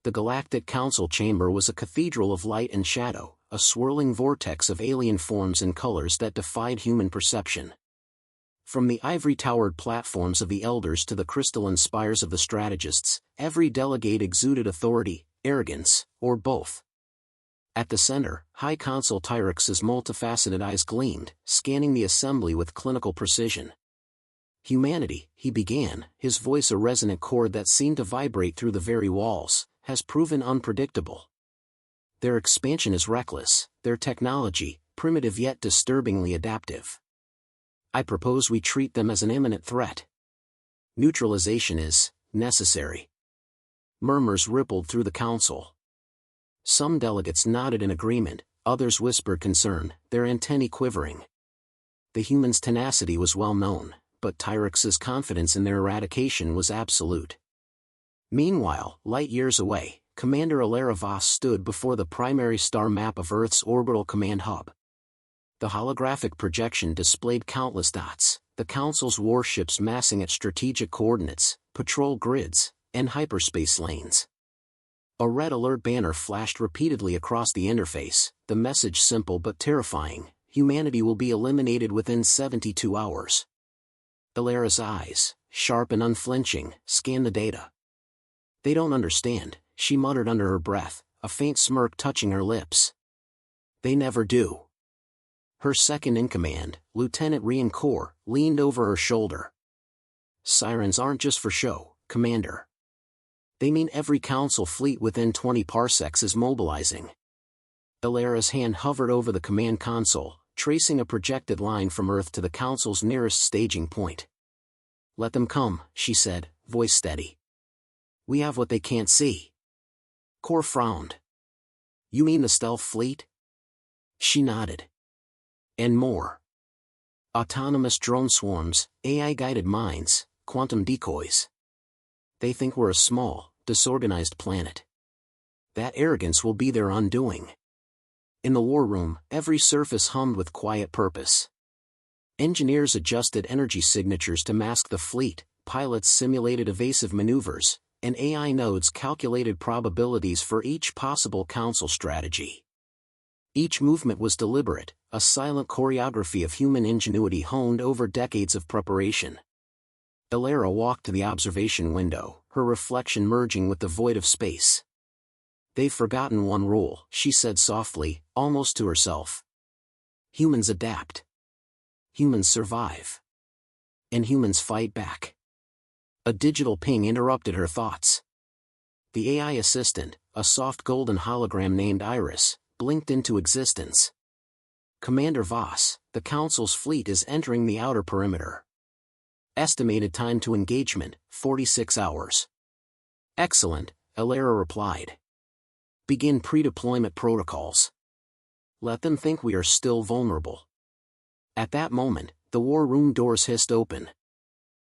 The Galactic Council chamber was a cathedral of light and shadow, a swirling vortex of alien forms and colors that defied human perception. From the ivory-towered platforms of the elders to the crystalline spires of the strategists, every delegate exuded authority, arrogance, or both. At the center, High Consul Tyrex's multifaceted eyes gleamed, scanning the assembly with clinical precision. "Humanity," he began, his voice a resonant chord that seemed to vibrate through the very walls, "has proven unpredictable. Their expansion is reckless, their technology, primitive yet disturbingly adaptive. I propose we treat them as an imminent threat. Neutralization is necessary." Murmurs rippled through the council. Some delegates nodded in agreement, others whispered concern, their antennae quivering. The humans' tenacity was well known, but Tyrex's confidence in their eradication was absolute. Meanwhile, light years away, Commander Elara Voss stood before the primary star map of Earth's orbital command hub. The holographic projection displayed countless dots, the Council's warships massing at strategic coordinates, patrol grids, and hyperspace lanes. A red alert banner flashed repeatedly across the interface, the message simple but terrifying: humanity will be eliminated within 72 hours. Elara's eyes, sharp and unflinching, scanned the data. "They don't understand," she muttered under her breath, a faint smirk touching her lips. "They never do." Her second-in-command, Lieutenant Rian Kor, leaned over her shoulder. "Sirens aren't just for show, Commander. They mean every Council fleet within 20 parsecs is mobilizing." Elara's hand hovered over the command console, tracing a projected line from Earth to the Council's nearest staging point. "Let them come," she said, voice steady. "We have what they can't see." Kor frowned. "You mean the stealth fleet?" She nodded. "And more. Autonomous drone swarms, AI-guided mines, quantum decoys. They think we're a small, disorganized planet. That arrogance will be their undoing." In the war room, every surface hummed with quiet purpose. Engineers adjusted energy signatures to mask the fleet, pilots simulated evasive maneuvers, and AI nodes calculated probabilities for each possible Council strategy. Each movement was deliberate, a silent choreography of human ingenuity honed over decades of preparation. Elara walked to the observation window, her reflection merging with the void of space. "They've forgotten one rule," she said softly, almost to herself. "Humans adapt. Humans survive. And humans fight back." A digital ping interrupted her thoughts. The AI assistant, a soft golden hologram named Iris, blinked into existence. "Commander Voss, the Council's fleet is entering the outer perimeter. Estimated time to engagement, 46 hours. "Excellent," Elara replied. "Begin pre-deployment protocols. Let them think we are still vulnerable." At that moment, the war room doors hissed open.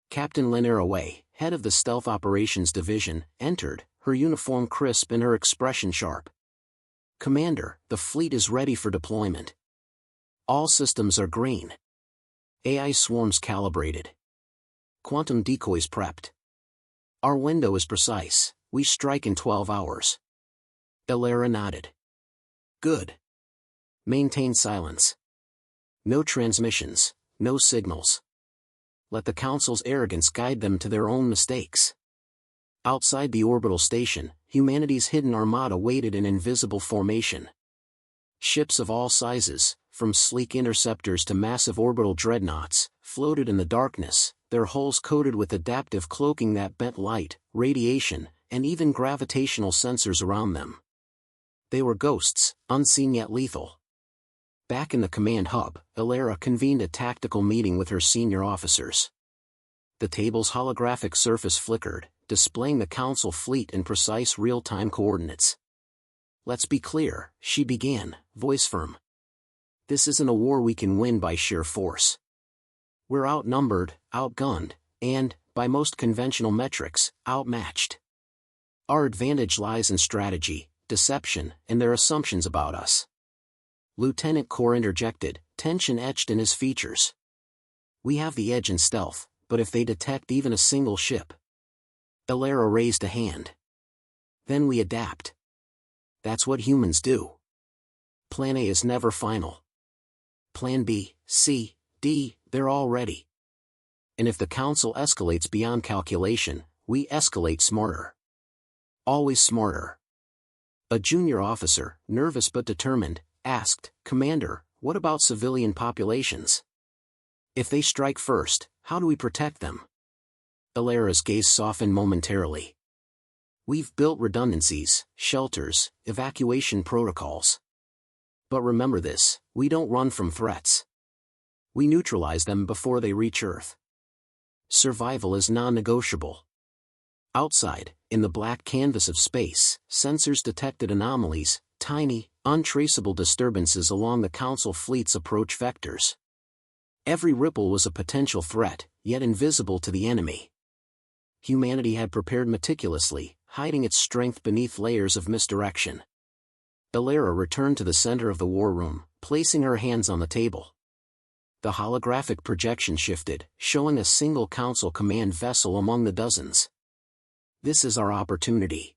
Captain Lenara Way, head of the Stealth Operations Division, entered, her uniform crisp and her expression sharp. "Commander, the fleet is ready for deployment. All systems are green. AI swarms calibrated. Quantum decoys prepped. Our window is precise, we strike in 12 hours. Elara nodded. "Good. Maintain silence. No transmissions, no signals. Let the Council's arrogance guide them to their own mistakes." Outside the orbital station, humanity's hidden armada waited in invisible formation. Ships of all sizes, from sleek interceptors to massive orbital dreadnoughts, floated in the darkness, their hulls coated with adaptive cloaking that bent light, radiation, and even gravitational sensors around them. They were ghosts, unseen yet lethal. Back in the command hub, Elara convened a tactical meeting with her senior officers. The table's holographic surface flickered, displaying the Council fleet in precise real-time coordinates. "Let's be clear," she began, voice firm. "This isn't a war we can win by sheer force. We're outnumbered, outgunned, and, by most conventional metrics, outmatched. Our advantage lies in strategy, deception, and their assumptions about us." Lieutenant Kor interjected, tension etched in his features. "We have the edge in stealth, but if they detect even a single ship..." Elara raised a hand. Then we adapt. That's what humans do. Plan A is never final. Plan B, C, D, they're all ready. And if the Council escalates beyond calculation, we escalate smarter. Always smarter. A junior officer, nervous but determined, asked, "Commander, what about civilian populations? If they strike first, how do we protect them?" Elara's gaze softened momentarily. "We've built redundancies, shelters, evacuation protocols. But remember this, we don't run from threats. We neutralize them before they reach Earth. Survival is non-negotiable." Outside, in the black canvas of space, sensors detected anomalies, tiny, untraceable disturbances along the Council fleet's approach vectors. Every ripple was a potential threat, yet invisible to the enemy. Humanity had prepared meticulously, hiding its strength beneath layers of misdirection. Elara returned to the center of the war room, placing her hands on the table. The holographic projection shifted, showing a single Council command vessel among the dozens. This is our opportunity.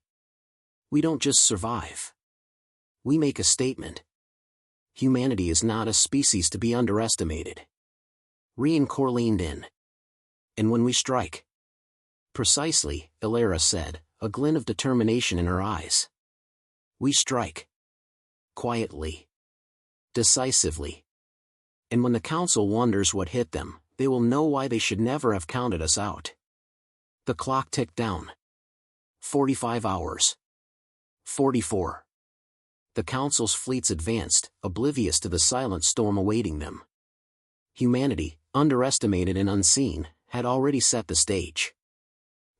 We don't just survive. We make a statement. Humanity is not a species to be underestimated. Riencourt leaned in. And when we strike? Precisely, Elara said, a glint of determination in her eyes. We strike. Quietly. Decisively. And when the Council wonders what hit them, they will know why they should never have counted us out. The clock ticked down. 45 hours. 44. The Council's fleets advanced, oblivious to the silent storm awaiting them. Humanity, underestimated and unseen, had already set the stage.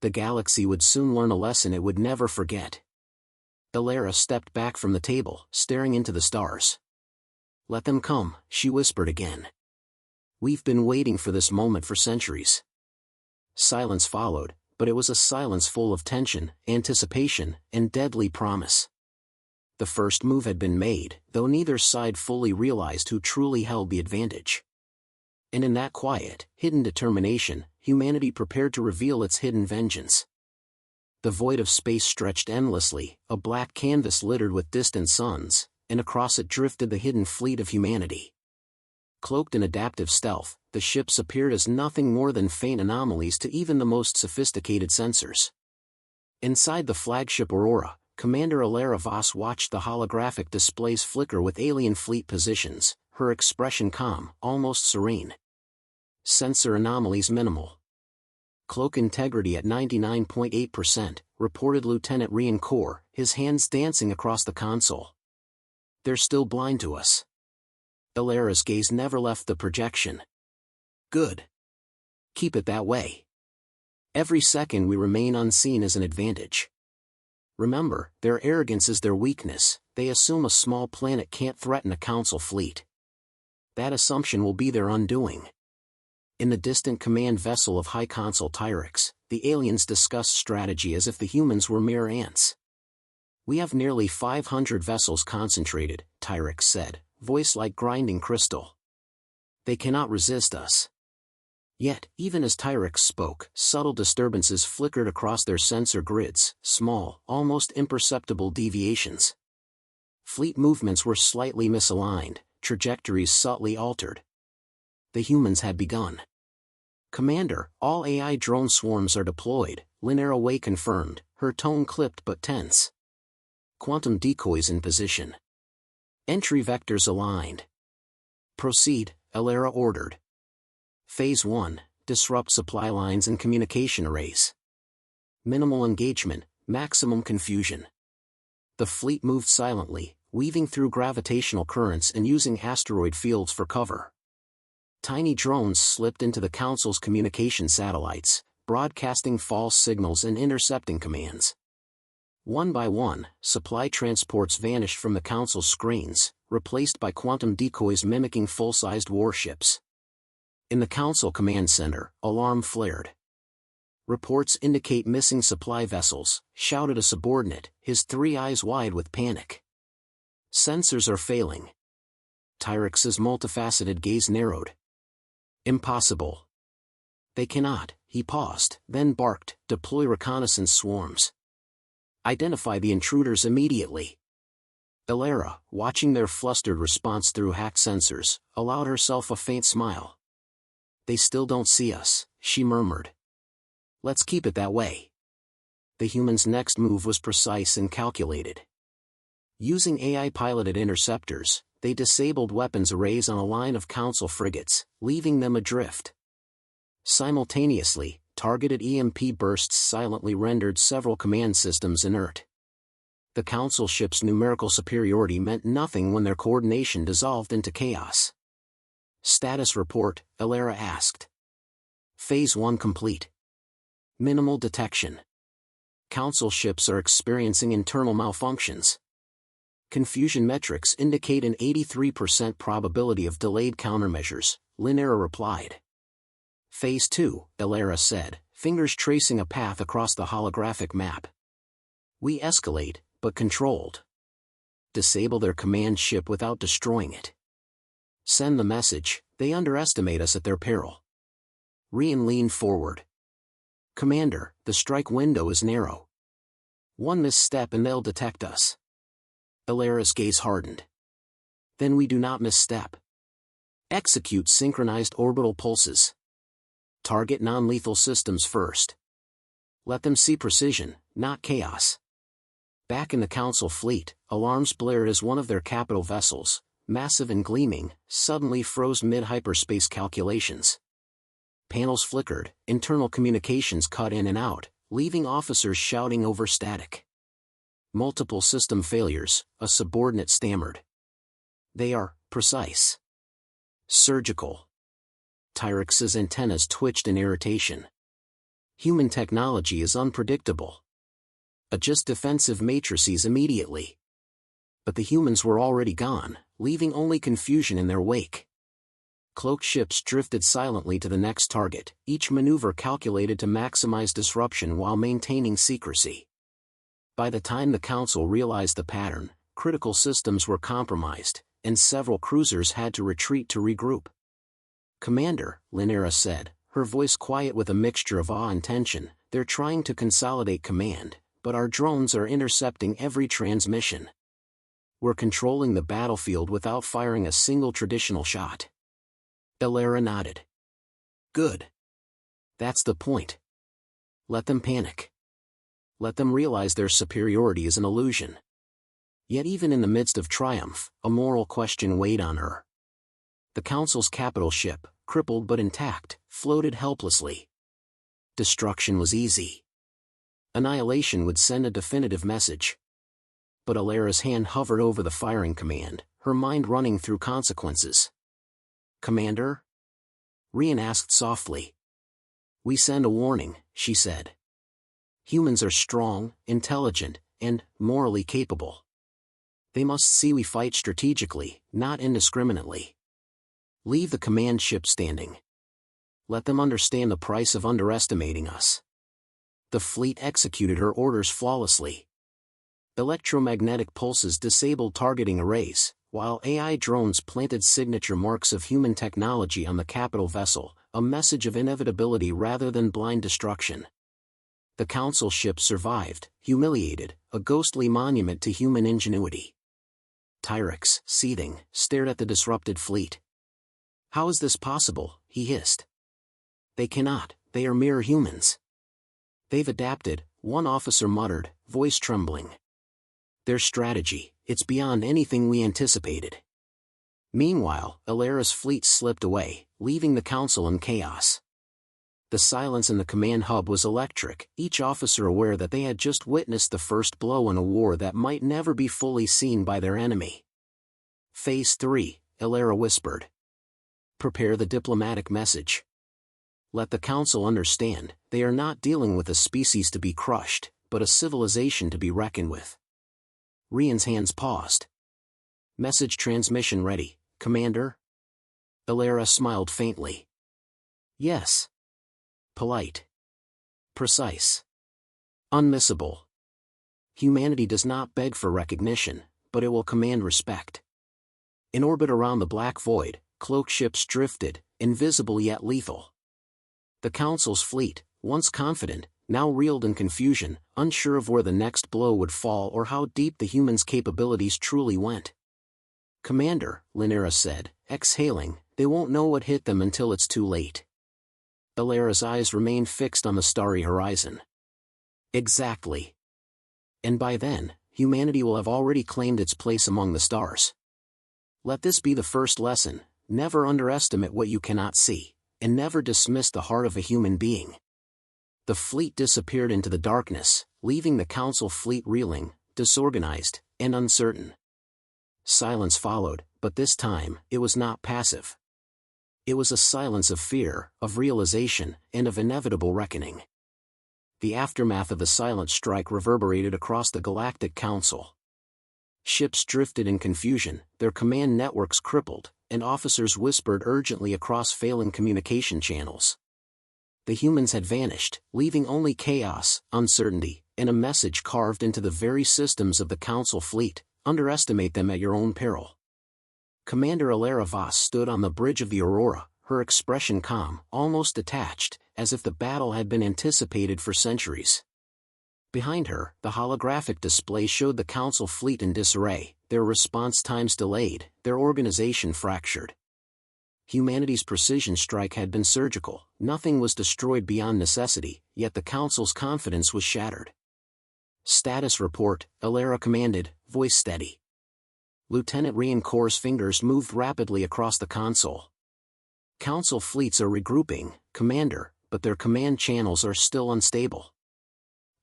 The galaxy would soon learn a lesson it would never forget. Elara stepped back from the table, staring into the stars. "Let them come," she whispered again. "We've been waiting for this moment for centuries." Silence followed, but it was a silence full of tension, anticipation, and deadly promise. The first move had been made, though neither side fully realized who truly held the advantage. And in that quiet, hidden determination, humanity prepared to reveal its hidden vengeance. The void of space stretched endlessly, a black canvas littered with distant suns, and across it drifted the hidden fleet of humanity. Cloaked in adaptive stealth, the ships appeared as nothing more than faint anomalies to even the most sophisticated sensors. Inside the flagship Aurora, Commander Elara Voss watched the holographic displays flicker with alien fleet positions, her expression calm, almost serene. Sensor anomalies minimal. Cloak integrity at 99.8%, reported Lieutenant Riencourt, his hands dancing across the console. "They're still blind to us." Elara's gaze never left the projection. "Good. Keep it that way. Every second we remain unseen is an advantage. Remember, their arrogance is their weakness, they assume a small planet can't threaten a Council fleet. That assumption will be their undoing." In the distant command vessel of High Consul Tyrix, the aliens discussed strategy as if the humans were mere ants. "We have nearly 500 vessels concentrated," Tyrix said, voice like grinding crystal. "They cannot resist us." Yet, even as Tyrix spoke, subtle disturbances flickered across their sensor grids, small, almost imperceptible deviations. Fleet movements were slightly misaligned, trajectories subtly altered. The humans had begun. "Commander, all AI drone swarms are deployed," Elara Voss confirmed, her tone clipped but tense. "Quantum decoys in position. Entry vectors aligned." "Proceed," Elara ordered. Phase 1, disrupt supply lines and communication arrays. Minimal engagement, maximum confusion. The fleet moved silently, weaving through gravitational currents and using asteroid fields for cover. Tiny drones slipped into the Council's communication satellites, broadcasting false signals and intercepting commands. One by one, supply transports vanished from the Council's screens, replaced by quantum decoys mimicking full-sized warships. In the Council command center, alarm flared. "Reports indicate missing supply vessels," shouted a subordinate, his three eyes wide with panic. "Sensors are failing." Tyrix's multifaceted gaze narrowed. "Impossible." "They cannot," he paused, then barked, "deploy reconnaissance swarms." Identify the intruders immediately. Elara, watching their flustered response through hacked sensors, allowed herself a faint smile. They still don't see us, she murmured. Let's keep it that way. The humans' next move was precise and calculated. Using AI-piloted interceptors, they disabled weapons arrays on a line of Council frigates, leaving them adrift. Simultaneously, targeted EMP bursts silently rendered several command systems inert. The Council ship's numerical superiority meant nothing when their coordination dissolved into chaos. Status report, Elara asked. Phase 1 complete. Minimal detection. Council ships are experiencing internal malfunctions. Confusion metrics indicate an 83% probability of delayed countermeasures, Elara replied. Phase 2, Elara said, fingers tracing a path across the holographic map. We escalate, but controlled. Disable their command ship without destroying it. Send the message, they underestimate us at their peril. Rian leaned forward. Commander, the strike window is narrow. One misstep and they'll detect us. Elara's gaze hardened. Then we do not misstep. Execute synchronized orbital pulses. Target non-lethal systems first. Let them see precision, not chaos. Back in the Council fleet, alarms blared as one of their capital vessels, massive and gleaming, suddenly froze mid-hyperspace calculations. Panels flickered, internal communications cut in and out, leaving officers shouting over static. Multiple system failures, a subordinate stammered. They are precise. Surgical. Tyrex's antennas twitched in irritation. Human technology is unpredictable. Adjust defensive matrices immediately. But the humans were already gone, leaving only confusion in their wake. Cloaked ships drifted silently to the next target, each maneuver calculated to maximize disruption while maintaining secrecy. By the time the Council realized the pattern, critical systems were compromised, and several cruisers had to retreat to regroup. Commander, Elara said, her voice quiet with a mixture of awe and tension, they're trying to consolidate command, but our drones are intercepting every transmission. We're controlling the battlefield without firing a single traditional shot. Elara nodded. Good. That's the point. Let them panic. Let them realize their superiority is an illusion. Yet even in the midst of triumph, a moral question weighed on her. The Council's capital ship, crippled but intact, floated helplessly. Destruction was easy. Annihilation would send a definitive message. But Elara's hand hovered over the firing command, her mind running through consequences. Commander? Rian asked softly. We send a warning, she said. Humans are strong, intelligent, and morally capable. They must see we fight strategically, not indiscriminately. Leave the command ship standing. Let them understand the price of underestimating us. The fleet executed her orders flawlessly. Electromagnetic pulses disabled targeting arrays, while AI drones planted signature marks of human technology on the capital vessel, a message of inevitability rather than blind destruction. The Council ship survived, humiliated, a ghostly monument to human ingenuity. Tyrex, seething, stared at the disrupted fleet. How is this possible? He hissed. They cannot, they are mere humans. They've adapted, one officer muttered, voice trembling. Their strategy, it's beyond anything we anticipated. Meanwhile, Elara's fleet slipped away, leaving the Council in chaos. The silence in the command hub was electric, each officer aware that they had just witnessed the first blow in a war that might never be fully seen by their enemy. Phase 3, Elara whispered. Prepare the diplomatic message. Let the Council understand, they are not dealing with a species to be crushed, but a civilization to be reckoned with. Rian's hands paused. Message transmission ready, Commander? Elara smiled faintly. Yes. Polite. Precise. Unmissable. Humanity does not beg for recognition, but it will command respect. In orbit around the black void, cloaked ships drifted, invisible yet lethal. The Council's fleet, once confident, now reeled in confusion, unsure of where the next blow would fall or how deep the humans' capabilities truly went. "Commander," Elara said, exhaling, "they won't know what hit them until it's too late." Elara's eyes remained fixed on the starry horizon. "Exactly. And by then, humanity will have already claimed its place among the stars. Let this be the first lesson: never underestimate what you cannot see, and never dismiss the heart of a human being." The fleet disappeared into the darkness, leaving the Council fleet reeling, disorganized, and uncertain. Silence followed, but this time, it was not passive. It was a silence of fear, of realization, and of inevitable reckoning. The aftermath of the silent strike reverberated across the Galactic Council. Ships drifted in confusion, their command networks crippled, and officers whispered urgently across failing communication channels. The humans had vanished, leaving only chaos, uncertainty, and a message carved into the very systems of the Council fleet: underestimate them at your own peril. Commander Elara Voss stood on the bridge of the Aurora, her expression calm, almost detached, as if the battle had been anticipated for centuries. Behind her, the holographic display showed the Council fleet in disarray, their response times delayed, their organization fractured. Humanity's precision strike had been surgical, nothing was destroyed beyond necessity, yet the Council's confidence was shattered. "Status report," Elara commanded, voice steady. Lieutenant Riencourt's fingers moved rapidly across the console. "Council fleets are regrouping, Commander, but their command channels are still unstable.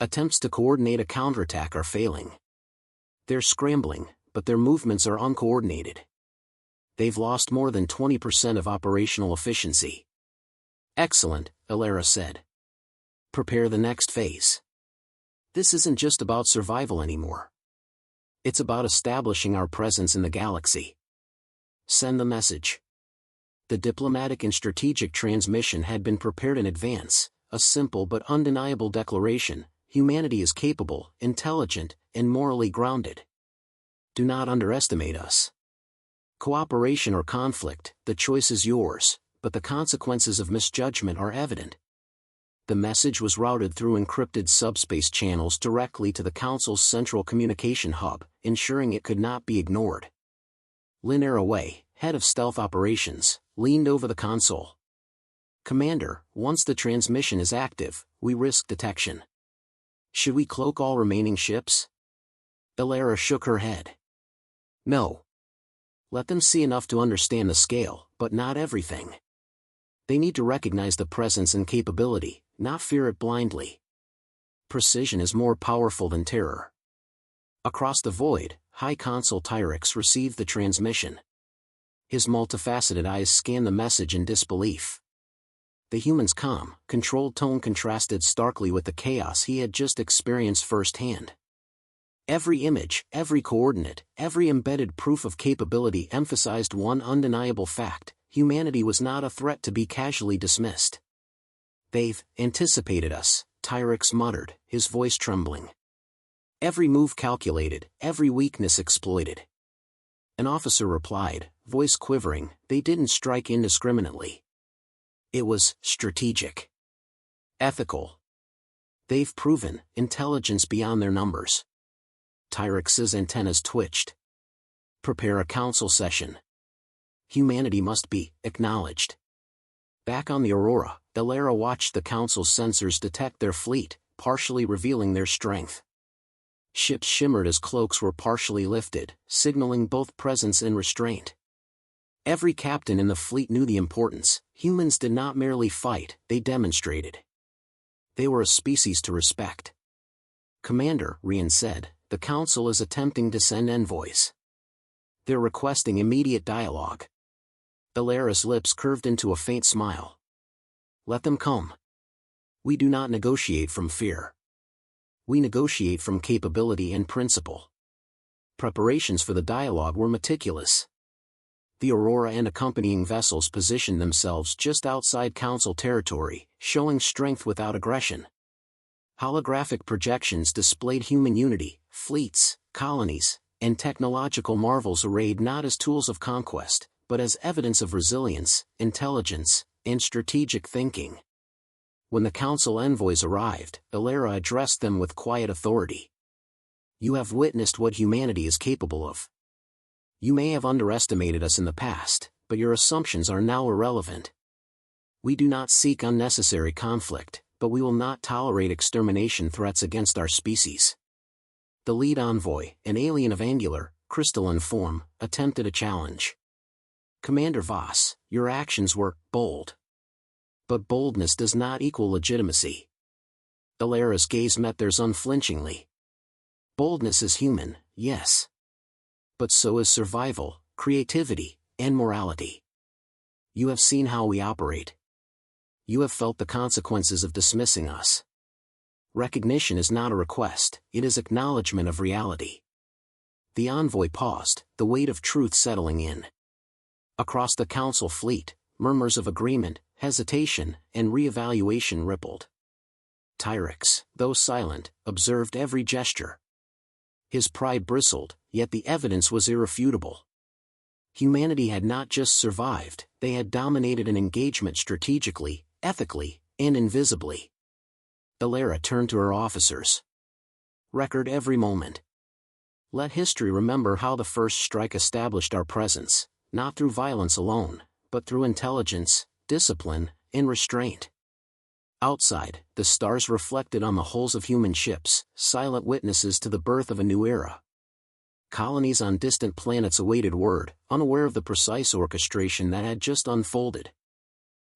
Attempts to coordinate a counterattack are failing. They're scrambling, but their movements are uncoordinated. They've lost more than 20% of operational efficiency." "Excellent," Elara said. "Prepare the next phase. This isn't just about survival anymore. It's about establishing our presence in the galaxy. Send the message." The diplomatic and strategic transmission had been prepared in advance, a simple but undeniable declaration: humanity is capable, intelligent, and morally grounded. Do not underestimate us. Cooperation or conflict, the choice is yours, but the consequences of misjudgment are evident. The message was routed through encrypted subspace channels directly to the Council's central communication hub, ensuring it could not be ignored. Elara Voss, head of stealth operations, leaned over the console. "Commander, once the transmission is active, we risk detection. Should we cloak all remaining ships?" Elara shook her head. "No. Let them see enough to understand the scale, but not everything. They need to recognize the presence and capability, not fear it blindly. Precision is more powerful than terror." Across the void, High Consul Tyrix received the transmission. His multifaceted eyes scanned the message in disbelief. The human's calm, controlled tone contrasted starkly with the chaos he had just experienced firsthand. Every image, every coordinate, every embedded proof of capability emphasized one undeniable fact: humanity was not a threat to be casually dismissed. "They've anticipated us," Tyrix muttered, his voice trembling. "Every move calculated, every weakness exploited." An officer replied, voice quivering, "They didn't strike indiscriminately. It was strategic. Ethical. They've proven intelligence beyond their numbers." Tyrix's antennas twitched. "Prepare a council session. Humanity must be acknowledged." Back on the Aurora, Elara watched the Council's sensors detect their fleet, partially revealing their strength. Ships shimmered as cloaks were partially lifted, signaling both presence and restraint. Every captain in the fleet knew the importance: humans did not merely fight, they demonstrated. They were a species to respect. "Commander," Rien said, "the Council is attempting to send envoys. They're requesting immediate dialogue." Elara's lips curved into a faint smile. "Let them come. We do not negotiate from fear. We negotiate from capability and principle." Preparations for the dialogue were meticulous. The Aurora and accompanying vessels positioned themselves just outside Council territory, showing strength without aggression. Holographic projections displayed human unity, fleets, colonies, and technological marvels arrayed not as tools of conquest, but as evidence of resilience, intelligence, and strategic thinking. When the council envoys arrived, Elara addressed them with quiet authority. You have witnessed what humanity is capable of. You may have underestimated us in the past, but your assumptions are now irrelevant. We do not seek unnecessary conflict, but we will not tolerate extermination threats against our species. The lead envoy, an alien of angular, crystalline form, attempted a challenge. Commander Voss, your actions were bold. But boldness does not equal legitimacy. Elara's gaze met theirs unflinchingly. Boldness is human, yes. But so is survival, creativity, and morality. You have seen how we operate. You have felt the consequences of dismissing us. Recognition is not a request, it is acknowledgement of reality. The envoy paused, the weight of truth settling in. Across the council fleet, murmurs of agreement, hesitation, and re-evaluation rippled. Tyrix, though silent, observed every gesture. His pride bristled, yet the evidence was irrefutable. Humanity had not just survived, they had dominated an engagement strategically, ethically, and invisibly. Elara turned to her officers. Record every moment. Let history remember how the first strike established our presence, not through violence alone, but through intelligence, discipline, and restraint. Outside, the stars reflected on the hulls of human ships, silent witnesses to the birth of a new era. Colonies on distant planets awaited word, unaware of the precise orchestration that had just unfolded.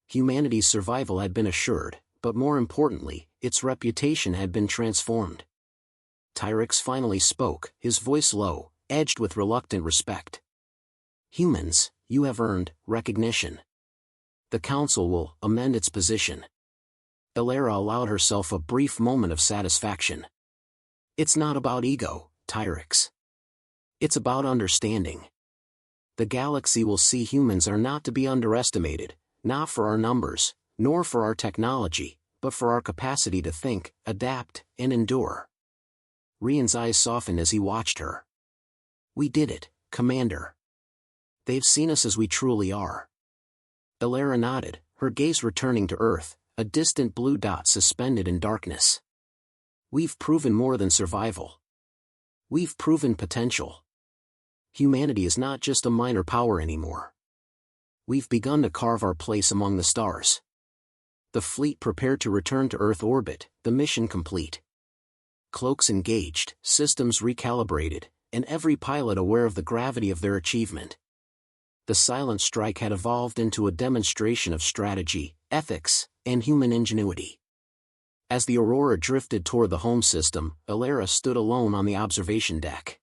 Humanity's survival had been assured, but more importantly, its reputation had been transformed. Tyrix finally spoke, his voice low, edged with reluctant respect. Humans, you have earned recognition. The Council will amend its position. Elara allowed herself a brief moment of satisfaction. It's not about ego, Tyrix. It's about understanding. The galaxy will see humans are not to be underestimated, not for our numbers, nor for our technology, but for our capacity to think, adapt, and endure. Rian's eyes softened as he watched her. We did it, Commander. They've seen us as we truly are. Elara nodded, her gaze returning to Earth, a distant blue dot suspended in darkness. We've proven more than survival. We've proven potential. Humanity is not just a minor power anymore. We've begun to carve our place among the stars. The fleet prepared to return to Earth orbit, the mission complete. Cloaks engaged, systems recalibrated, and every pilot aware of the gravity of their achievement. The silent strike had evolved into a demonstration of strategy, ethics, and human ingenuity. As the Aurora drifted toward the home system, Elara stood alone on the observation deck.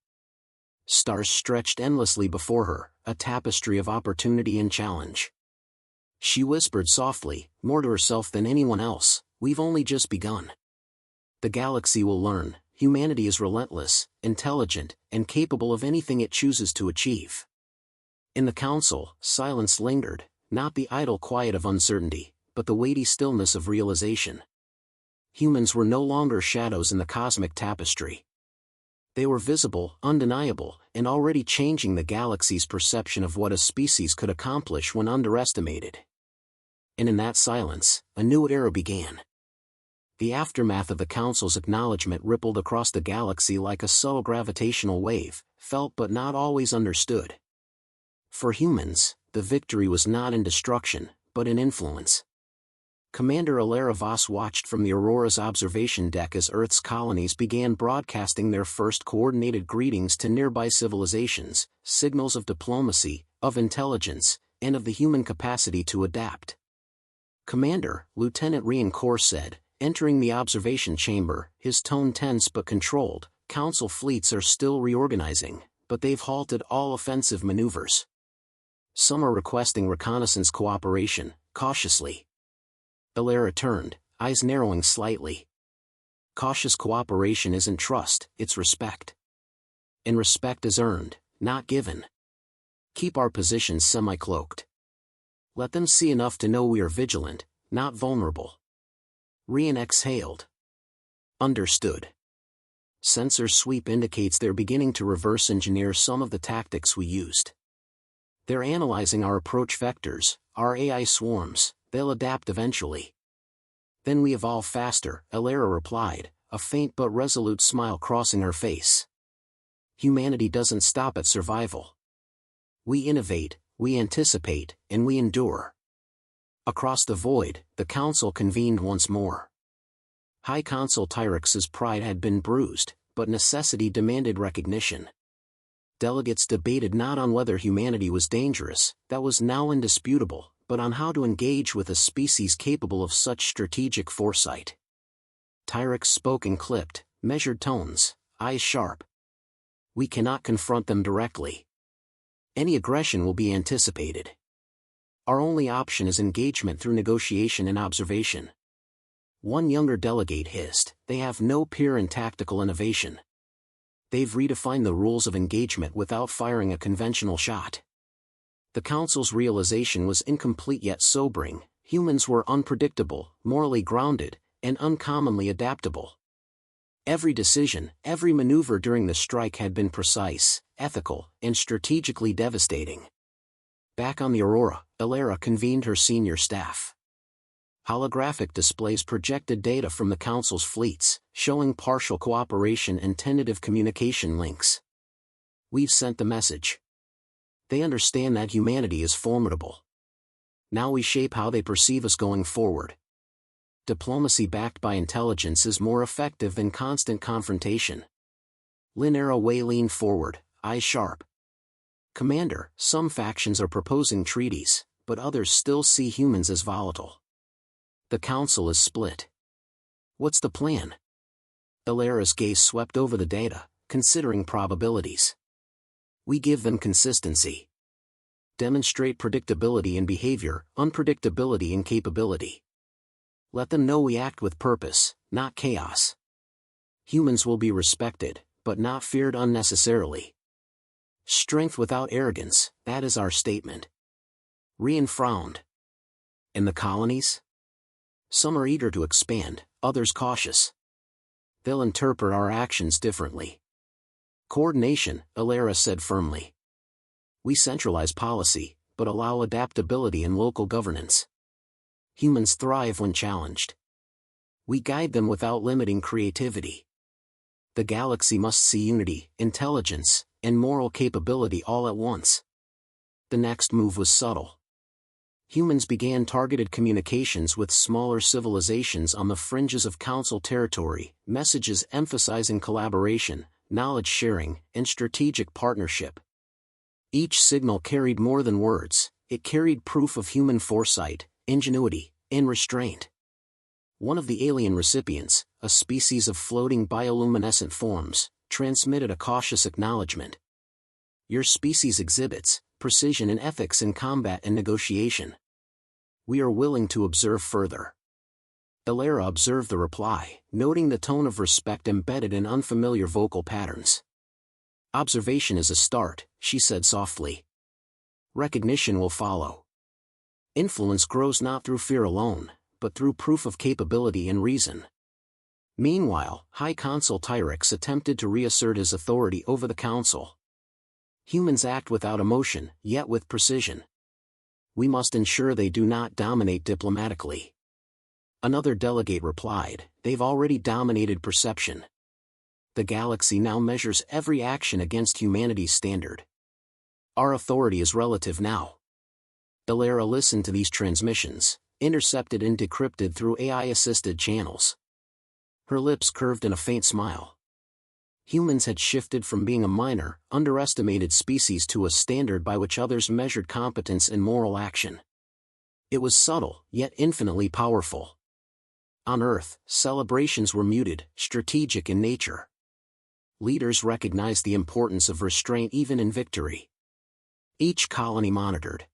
Stars stretched endlessly before her, a tapestry of opportunity and challenge. She whispered softly, more to herself than anyone else, we've only just begun. The galaxy will learn, humanity is relentless, intelligent, and capable of anything it chooses to achieve. In the Council, silence lingered, not the idle quiet of uncertainty, but the weighty stillness of realization. Humans were no longer shadows in the cosmic tapestry. They were visible, undeniable, and already changing the galaxy's perception of what a species could accomplish when underestimated. And in that silence, a new era began. The aftermath of the Council's acknowledgement rippled across the galaxy like a subtle gravitational wave, felt but not always understood. For humans, the victory was not in destruction, but in influence. Commander Elara Voss watched from the Aurora's observation deck as Earth's colonies began broadcasting their first coordinated greetings to nearby civilizations, signals of diplomacy, of intelligence, and of the human capacity to adapt. Commander, Lieutenant Rian Kor said, entering the observation chamber, his tone tense but controlled, Council fleets are still reorganizing, but they've halted all offensive maneuvers. Some are requesting reconnaissance cooperation, cautiously. Elara turned, eyes narrowing slightly. Cautious cooperation isn't trust, it's respect. And respect is earned, not given. Keep our positions semi-cloaked. Let them see enough to know we are vigilant, not vulnerable. Rian exhaled. Understood. Sensor sweep indicates they're beginning to reverse engineer some of the tactics we used. They're analyzing our approach vectors, our AI swarms, they'll adapt eventually. Then we evolve faster, Elara replied, a faint but resolute smile crossing her face. Humanity doesn't stop at survival. We innovate, we anticipate, and we endure. Across the void, the council convened once more. High Consul Tyrex's pride had been bruised, but necessity demanded recognition. Delegates debated not on whether humanity was dangerous, that was now indisputable, but on how to engage with a species capable of such strategic foresight. Tyrex spoke in clipped, measured tones, eyes sharp. We cannot confront them directly. Any aggression will be anticipated. Our only option is engagement through negotiation and observation. One younger delegate hissed, they have no peer in tactical innovation. They've redefined the rules of engagement without firing a conventional shot. The Council's realization was incomplete yet sobering. Humans were unpredictable, morally grounded, and uncommonly adaptable. Every decision, every maneuver during the strike had been precise, ethical, and strategically devastating. Back on the Aurora, Elara convened her senior staff. Holographic displays projected data from the Council's fleets, showing partial cooperation and tentative communication links. We've sent the message. They understand that humanity is formidable. Now we shape how they perceive us going forward. Diplomacy backed by intelligence is more effective than constant confrontation. Elara Voss leaned forward, eyes sharp. Commander, some factions are proposing treaties, but others still see humans as volatile. The Council is split. What's the plan? Elara's gaze swept over the data, considering probabilities. We give them consistency. Demonstrate predictability in behavior, unpredictability in capability. Let them know we act with purpose, not chaos. Humans will be respected, but not feared unnecessarily. Strength without arrogance, that is our statement. Rian frowned. And the colonies? Some are eager to expand, others cautious. They'll interpret our actions differently. Coordination, Elara said firmly. We centralize policy, but allow adaptability in local governance. Humans thrive when challenged. We guide them without limiting creativity. The galaxy must see unity, intelligence, and moral capability all at once. The next move was subtle. Humans began targeted communications with smaller civilizations on the fringes of Council territory, messages emphasizing collaboration, knowledge sharing, and strategic partnership. Each signal carried more than words, it carried proof of human foresight, ingenuity, and restraint. One of the alien recipients, a species of floating bioluminescent forms, transmitted a cautious acknowledgement. Your species exhibits precision in ethics in combat and negotiation. We are willing to observe further. Elara observed the reply, noting the tone of respect embedded in unfamiliar vocal patterns. Observation is a start, she said softly. Recognition will follow. Influence grows not through fear alone, but through proof of capability and reason. Meanwhile, High Consul Tyrex attempted to reassert his authority over the Council. Humans act without emotion, yet with precision. We must ensure they do not dominate diplomatically. Another delegate replied, they've already dominated perception. The galaxy now measures every action against humanity's standard. Our authority is relative now. Elara listened to these transmissions, intercepted and decrypted through AI-assisted channels. Her lips curved in a faint smile. Humans had shifted from being a minor, underestimated species to a standard by which others measured competence and moral action. It was subtle, yet infinitely powerful. On Earth, celebrations were muted, strategic in nature. Leaders recognized the importance of restraint even in victory. Each colony monitored,